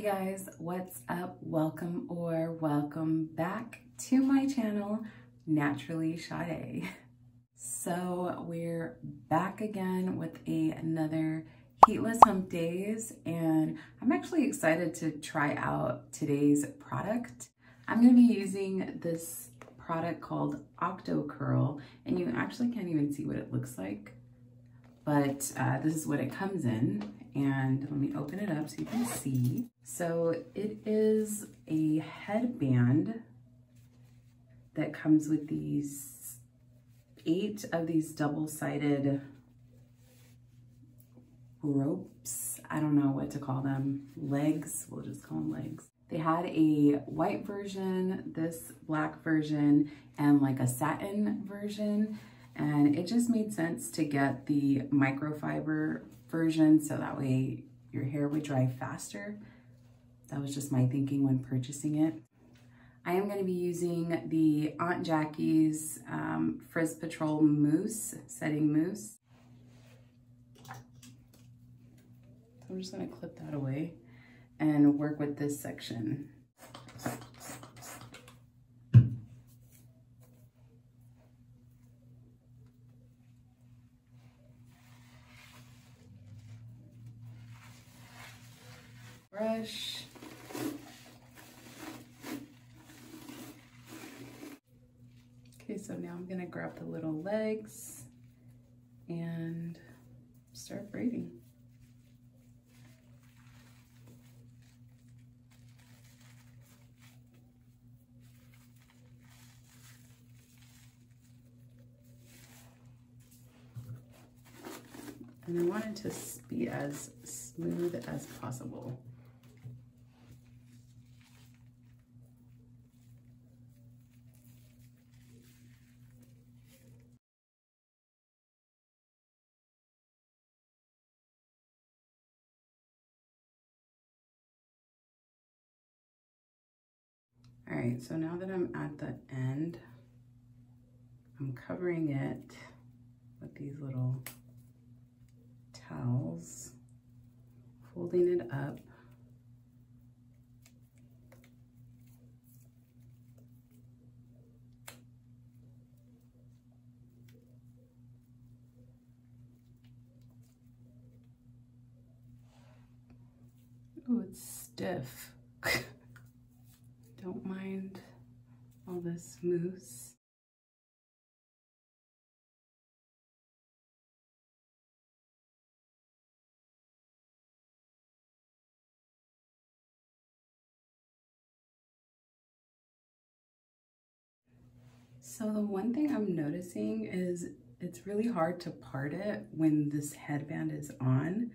guys, what's up? Welcome or welcome back to my channel, Naturally Sade. So we're back again with another Heatless Hump Days, and I'm actually excited to try out today's product. I'm going to be using this product called Octo Curl, and you actually can't even see what it looks like, but this is what it comes in. And let me open it up so you can see. So it is a headband that comes with these 8 of these double-sided ropes. I don't know what to call them. Legs, we'll just call them legs. They had a white version, this black version, and like a satin version. And it just made sense to get the microfiber version so that way your hair would dry faster. That was just my thinking when purchasing it. I am going to be using the Aunt Jackie's Frizz Patrol Mousse, Setting Mousse. So I'm just going to clip that away and work with this section. Brush. Okay, so now I'm gonna grab the little legs and start braiding. And I want it to be as smooth as possible. All right, so now that I'm at the end, I'm covering it with these little towels, folding it up. Oh, it's stiff. Don't mind all this mousse. So the one thing I'm noticing is it's really hard to part it when this headband is on.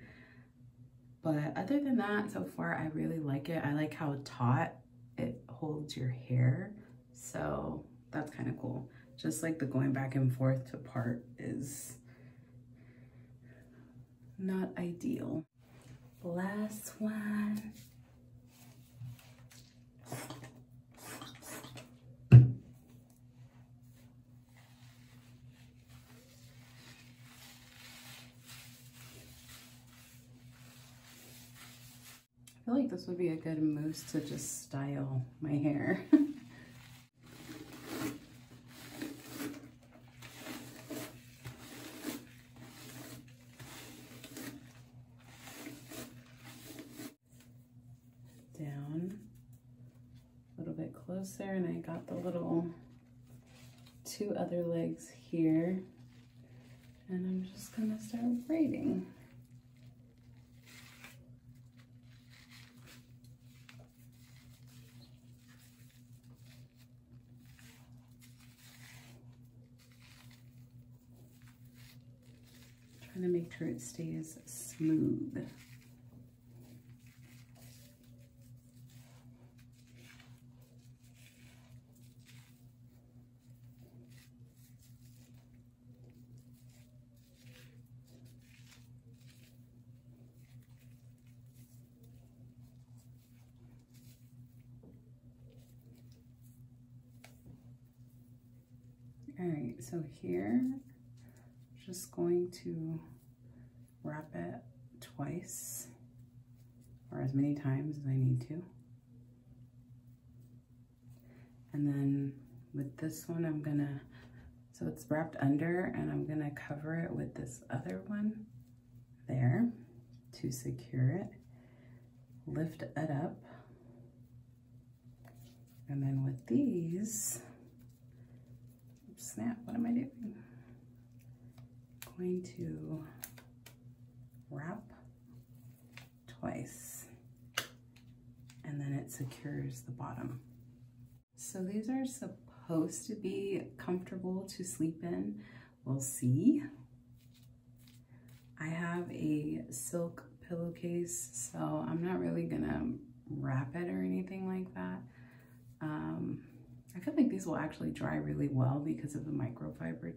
But other than that, so far, I really like it. I like how taut it holds your hair. So that's kind of cool. Just like the going back and forth to part is not ideal. Last one. I feel like this would be a good mousse to just style my hair. Down a little bit closer, and I got the little 2 other legs here, and I'm just gonna start braiding. Trying to make sure it stays smooth. All right, so here, just going to wrap it twice or as many times as I need to. And then with this one, I'm gonna, so it's wrapped under, and I'm gonna cover it with this other one there to secure it. Lift it up. And then with these, snap, what am I doing? Going to wrap twice, and then it secures the bottom. So these are supposed to be comfortable to sleep in. We'll see. I have a silk pillowcase, so I'm not really gonna wrap it or anything like that. I feel like these will actually dry really well because of the microfiber.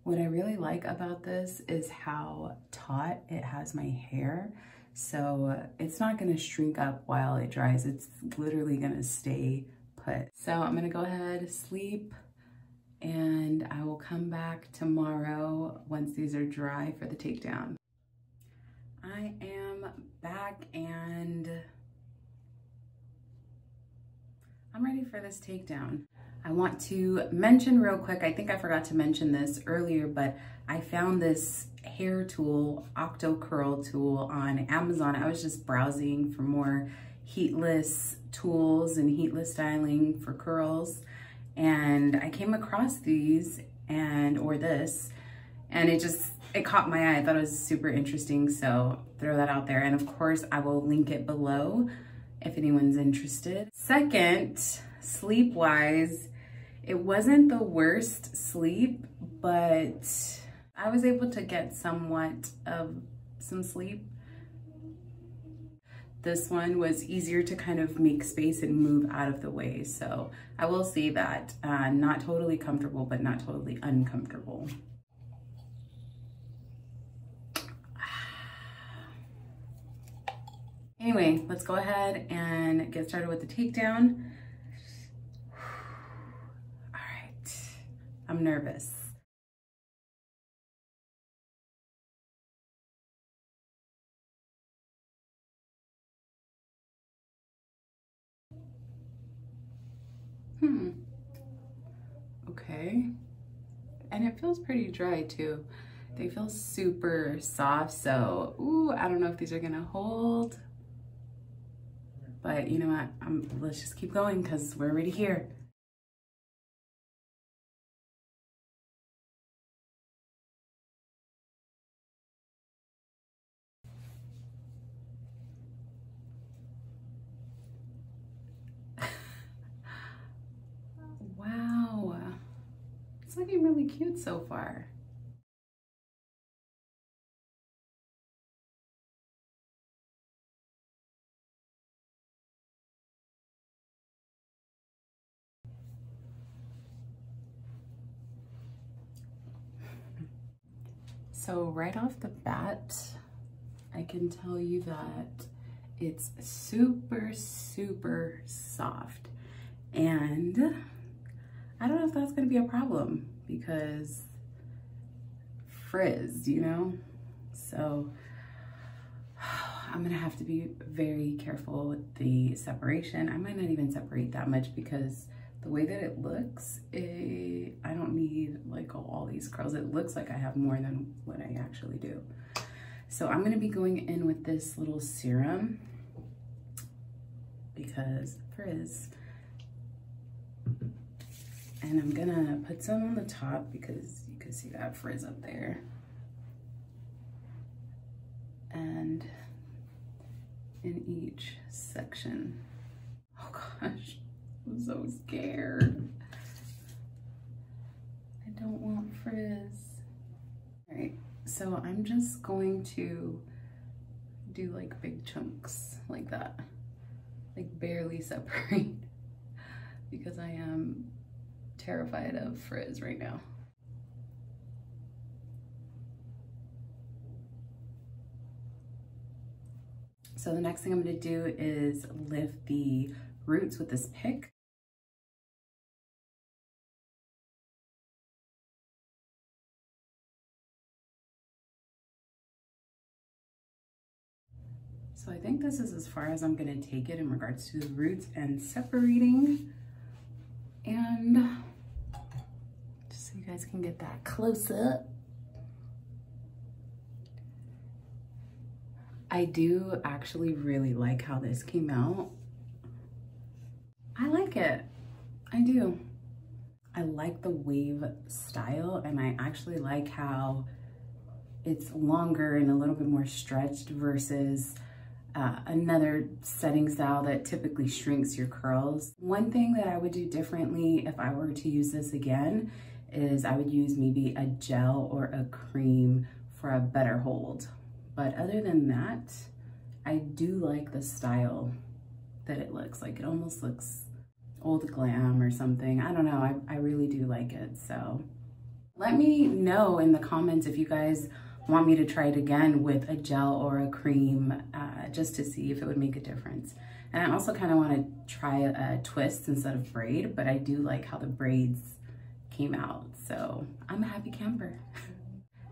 What I really like about this is how taut it has my hair. So it's not gonna shrink up while it dries. It's literally gonna stay put. So I'm gonna go ahead, sleep, and I will come back tomorrow once these are dry for the takedown. I am back and I'm ready for this takedown. I want to mention real quick, I think I forgot to mention this earlier, but I found this hair tool, Octo Curl tool, on Amazon. I was just browsing for more heatless tools and heatless styling for curls, and I came across these or this, and it caught my eye. I thought it was super interesting, so throw that out there. And of course, I will link it below if anyone's interested. Second, sleep-wise, it wasn't the worst sleep, but I was able to get somewhat of some sleep. This one was easier to kind of make space and move out of the way. So I will say that, not totally comfortable, but not totally uncomfortable. Anyway, let's go ahead and get started with the takedown. All right, I'm nervous. Okay, and it feels pretty dry too. They feel super soft, so ooh, I don't know if these are gonna hold. But you know what, let's just keep going because we're already here. Wow, it's looking really cute so far. So right off the bat, I can tell you that it's super, super soft. And I don't know if that's gonna be a problem because frizz, you know? So I'm gonna have to be very careful with the separation. I might not even separate that much because the way that it looks, I don't need like all these curls. It looks like I have more than what I actually do. So I'm gonna be going in with this little serum because frizz. And I'm gonna put some on the top because you can see that frizz up there. And in each section. Oh gosh, I'm so scared. I don't want frizz. All right, so I'm just going to do like big chunks like that, like barely separate because I am terrified of frizz right now. So the next thing I'm gonna do is lift the roots with this pick. So I think this is as far as I'm gonna take it in regards to the roots and separating. And just so you guys can get that close up. I do actually really like how this came out. I like it, I do. I like the wave style, and I actually like how it's longer and a little bit more stretched versus another setting style that typically shrinks your curls. One thing that I would do differently if I were to use this again is I would use maybe a gel or a cream for a better hold. But other than that, I do like the style that it looks like. It almost looks old glam or something. I don't know, I really do like it. So let me know in the comments if you guys want me to try it again with a gel or a cream, just to see if it would make a difference. And I also kind of want to try a twist instead of braid, but I do like how the braids came out. So I'm a happy camper.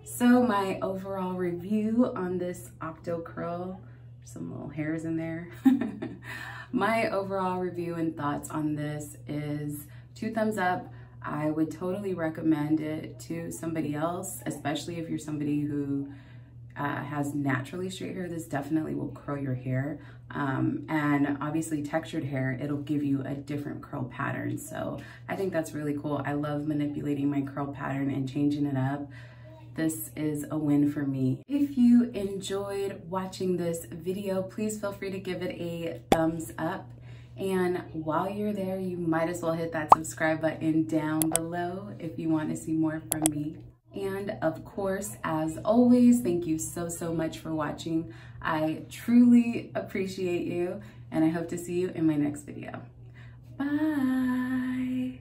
So my overall review on this Octo Curl, some little hairs in there. My overall review and thoughts on this is 2 thumbs up. I would totally recommend it to somebody else, especially if you're somebody who has naturally straight hair. This definitely will curl your hair. And obviously textured hair, it'll give you a different curl pattern. So I think that's really cool. I love manipulating my curl pattern and changing it up. This is a win for me. If you enjoyed watching this video, please feel free to give it a thumbs up. And while you're there, you might as well hit that subscribe button down below if you want to see more from me. And of course, as always, thank you so, so much for watching. I truly appreciate you, and I hope to see you in my next video. Bye.